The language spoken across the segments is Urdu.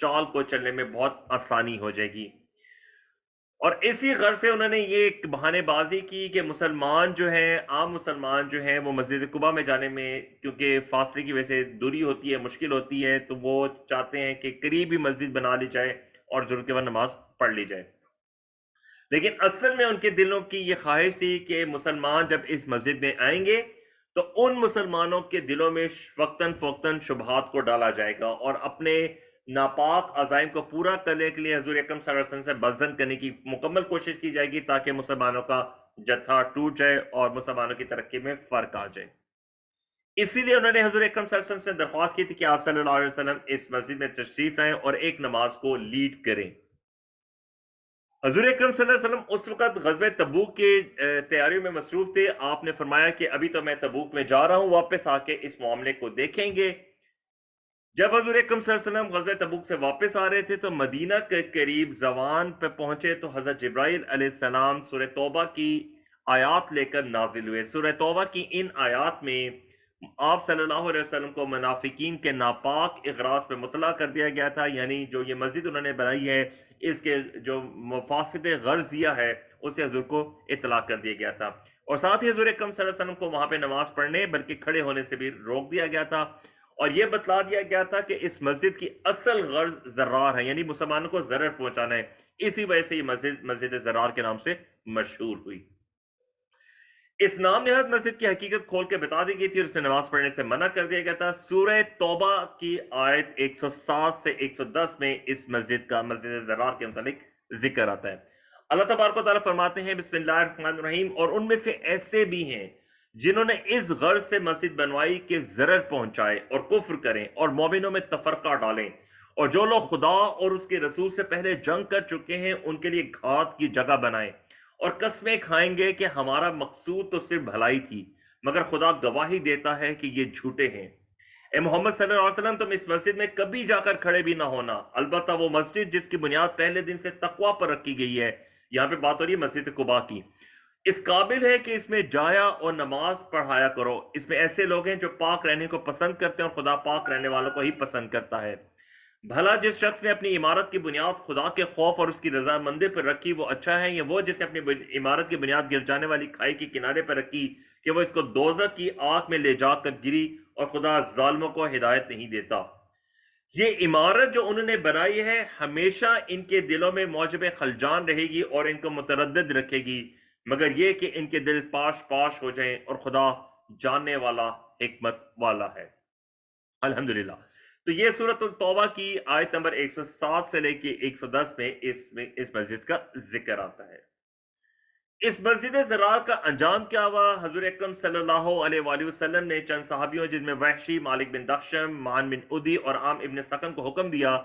چال کو چلنے میں بہت آسانی ہو جائے گی۔ اور اسی غرض سے انہوں نے یہ ایک بہانے بازی کی کہ مسلمان جو ہیں، عام مسلمان جو ہیں، وہ مسجد قباء میں جانے میں کیونکہ فاصلے کی وجہ سے دوری ہوتی ہے، مشکل ہوتی ہے، تو وہ چاہتے ہیں کہ قریب ہی مسجد بنا لی جائے اور ضرورت کے وقت نماز پڑھ لی جائے۔ لیکن اصل میں ان کے دلوں کی یہ خواہش تھی کہ مسلمان جب اس مسجد میں آئیں گے تو ان مسلمانوں کے دلوں میں وقتاً فوقتاً شبہات کو ڈالا جائے گا، اور اپنے ناپاک عزائم کو پورا کرنے کے لیے حضور اکرم صلی اللہ علیہ وسلم سے بزن کرنے کی مکمل کوشش کی جائے گی، تاکہ مسلمانوں کا جتھا ٹوٹ جائے اور مسلمانوں کی ترقی میں فرق آ جائے۔ اسی لیے انہوں نے حضور اکرم صلی اللہ علیہ وسلم سے درخواست کی تھی کہ آپ صلی اللہ علیہ وسلم اس مسجد میں تشریف لائیں اور ایک نماز کو لیڈ کریں۔ حضور اکرم صلی اللہ علیہ وسلم اس وقت غزوہ تبوک کی تیاریوں میں مصروف تھے۔ آپ نے فرمایا کہ ابھی تو میں تبوک میں جا رہا ہوں، واپس آ کے اس معاملے کو دیکھیں گے۔ جب حضور اکرم صلی اللہ علیہ وسلم غزوہ تبوک سے واپس آ رہے تھے تو مدینہ کے قریب زوان پہ پہنچے تو حضرت جبرائیل علیہ السلام سورہ توبہ کی آیات لے کر نازل ہوئے۔ سورہ توبہ کی ان آیات میں آپ صلی اللہ علیہ وسلم کو منافقین کے ناپاک اغراض پہ مطلع کر دیا گیا تھا، یعنی جو یہ مسجد انہوں نے بنائی ہے، اس کے جو مفاسد غرض دیا ہے اسے حضور کو اطلاع کر دیا گیا تھا، اور ساتھ ہی حضور اکرم صلی اللہ علیہ وسلم کو وہاں پہ نماز پڑھنے بلکہ کھڑے ہونے سے بھی روک دیا گیا تھا، اور یہ بتلا دیا گیا تھا کہ اس مسجد کی اصل غرض زرار ہے، یعنی مسلمانوں کو ضرر پہنچانا ہے۔ اسی وجہ سے یہ مسجد زرار کے نام سے مشہور ہوئی۔ اس نام نہاد مسجد کی حقیقت کھول کے بتا دی گئی تھی اور اس میں نماز پڑھنے سے منع کر دیا گیا تھا۔ سورہ توبہ کی آیت 107 سے 110 میں اس مسجد کا، مسجد زرار کے متعلق ذکر آتا ہے۔ اللہ تبارک و تعالیٰ فرماتے ہیں بسم اللہ الرحمن الرحیم، اور ان میں سے ایسے بھی ہیں جنہوں نے اس غرض سے مسجد بنوائی کہ ضرر پہنچائے اور کفر کریں اور مومنوں میں تفرقہ ڈالیں، اور جو لوگ خدا اور اس کے رسول سے پہلے جنگ کر چکے ہیں ان کے لیے گھات کی جگہ بنائیں، اور قسمیں کھائیں گے کہ ہمارا مقصود تو صرف بھلائی تھی، مگر خدا گواہی دیتا ہے کہ یہ جھوٹے ہیں۔ اے محمد صلی اللہ علیہ وسلم، تم اس مسجد میں کبھی جا کر کھڑے بھی نہ ہونا، البتہ وہ مسجد جس کی بنیاد پہلے دن سے تقوی پر رکھی گئی ہے، یہاں پہ بات ہو رہی ہے مسجد قباء کی، اس قابل ہے کہ اس میں جایا اور نماز پڑھایا کرو۔ اس میں ایسے لوگ ہیں جو پاک رہنے کو پسند کرتے ہیں اور خدا پاک رہنے والوں کو ہی پسند کرتا ہے۔ بھلا جس شخص نے اپنی عمارت کی بنیاد خدا کے خوف اور اس کی رضامندی پر رکھی وہ اچھا ہے، یا وہ جس نے اپنی عمارت کی بنیاد گر جانے والی کھائی کے کنارے پر رکھی کہ وہ اس کو دوزخ کی آگ میں لے جا کر گری، اور خدا ظالموں کو ہدایت نہیں دیتا۔ یہ عمارت جو انہوں نے بنائی ہے ہمیشہ ان کے دلوں میں موجب خلجان رہے گی اور ان کو متردد رکھے گی، مگر یہ کہ ان کے دل پاش پاش ہو جائیں، اور خدا جاننے والا، حکمت والا ہے۔ الحمدللہ۔ تو یہ سورۃ التوبہ کی آیت نمبر 107 سے لے کے 110 میں اس مسجد کا ذکر آتا ہے۔ اس مسجد زرار کا انجام کیا ہوا؟ حضور اکرم صلی اللہ علیہ وآلہ وسلم نے چند صحابیوں جن میں وحشی، مالک بن دخشم، معان بن ادی اور عام ابن سکن کو حکم دیا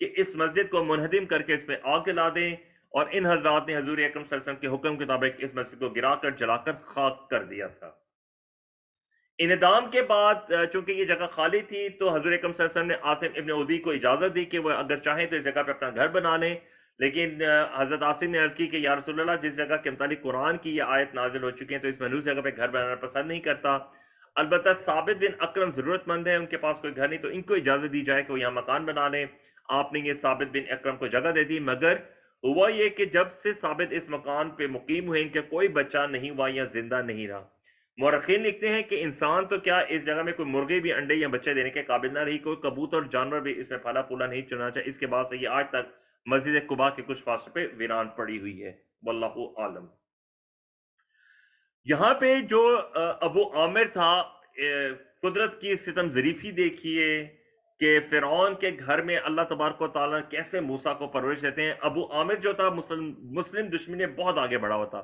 کہ اس مسجد کو منہدم کر کے اس میں آگ جلا دیں، اور ان حضرات نے حضور اکرم صلی اللہ علیہ وسلم کے حکم کے مطابق اس مسجد کو گرا کر جلا کر خاک کر دیا تھا۔ انہدام کے بعد چونکہ یہ جگہ خالی تھی تو حضور اکرم صلی اللہ علیہ وسلم نے عاصم ابن ادی کو اجازت دی کہ وہ اگر چاہیں تو اس جگہ پہ اپنا گھر بنا لیں، لیکن حضرت عاصم نے عرض کی کہ یا رسول اللہ، جس جگہ کے متعلق قرآن کی یہ آیت نازل ہو چکی ہیں تو اس میں اس جگہ پہ گھر بنانا پسند نہیں کرتا، البتہ ثابت بن اکرم ضرورت مند ہے، ان کے پاس کوئی گھر نہیں، تو ان کو اجازت دی جائے کہ وہ یہاں مکان بنا لیں۔ آپ نے یہ ثابت بن اکرم کو جگہ دے دی، مگر ہوا یہ کہ جب سے ثابت اس مکان پہ مقیم ہوئے ان کے کوئی بچہ نہیں ہوا یا زندہ نہیں رہا۔ مورخین لکھتے ہیں کہ انسان تو کیا، اس جگہ میں کوئی مرغی بھی انڈے یا بچے دینے کے قابل نہ رہی، کوئی کبوتر اور جانور بھی اس میں پھلا پھولا نہیں چنا چاہے۔ اس کے بعد سے یہ آج تک مسجد قباء کے کچھ فاصلے پہ ویران پڑی ہوئی ہے، واللہ عالم۔ یہاں پہ جو ابو عامر تھا، قدرت کی ستم ظریفی دیکھیے کہ فرعون کے گھر میں اللہ تبارک و تعالیٰ کیسے موسیٰ کو پرورش دیتے ہیں۔ ابو عامر جو تھا مسلم دشمنی بہت آگے بڑھا ہوا تھا،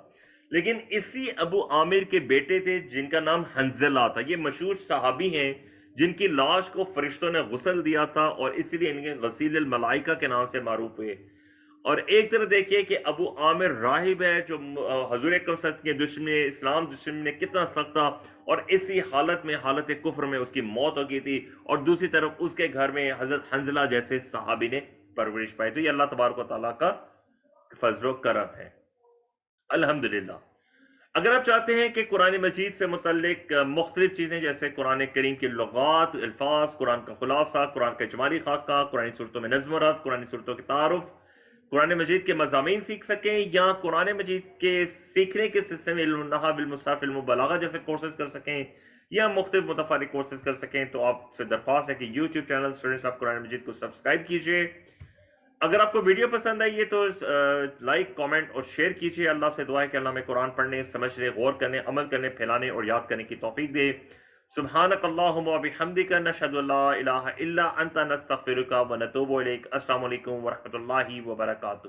لیکن اسی ابو عامر کے بیٹے تھے جن کا نام حنظلہ تھا۔ یہ مشہور صحابی ہیں جن کی لاش کو فرشتوں نے غسل دیا تھا اور اسی لیے ان کے غسیل الملائکہ کے نام سے معروف ہوئے۔ اور ایک طرح دیکھیے کہ ابو عامر راہب ہے جو حضور اکرم صلی اللہ علیہ وسلم کے دشمن، اسلام دشمن نے کتنا سخت تھا، اور اسی حالت میں، حالت کفر میں اس کی موت ہو گئی تھی، اور دوسری طرف اس کے گھر میں حضرت حنظلہ جیسے صحابی نے پرورش پائی۔ تو یہ اللہ تبارک و تعالیٰ کا فضل و کرم ہے، الحمدللہ۔ اگر آپ چاہتے ہیں کہ قرآن مجید سے متعلق مختلف چیزیں جیسے قرآن کریم کی لغات، الفاظ، قرآن کا خلاصہ، قرآن کا اجمالی خاکہ، قرآن صورتوں میں نظم و ربط، قرآن صورتوں کے تعارف، قرآن مجید کے مضامین سیکھ سکیں، یا قرآن مجید کے سیکھنے کے سلسلے میں علم النحو، علم الصرف، علم البلاغہ جیسے کورسز کر سکیں، یا مختلف متفرق کورسز کر سکیں، تو آپ سے درخواست ہے کہ یوٹیوب چینل اسٹوڈنٹس آف قرآن مجید کو سبسکرائب کیجئے۔ اگر آپ کو ویڈیو پسند آئی ہے تو لائک، کامنٹ اور شیئر کیجئے۔ اللہ سے دعا ہے کہ اللہ میں قرآن پڑھنے، سمجھنے، غور کرنے، عمل کرنے، پھیلانے اور یاد کرنے کی توفیق دے۔ سبحانک اللہم و بحمدک، نشہد ان لا الہ الا انت، نستغفرک و نتوب الیک۔ السلام علیکم ورحمۃ اللہ وبرکاتہ۔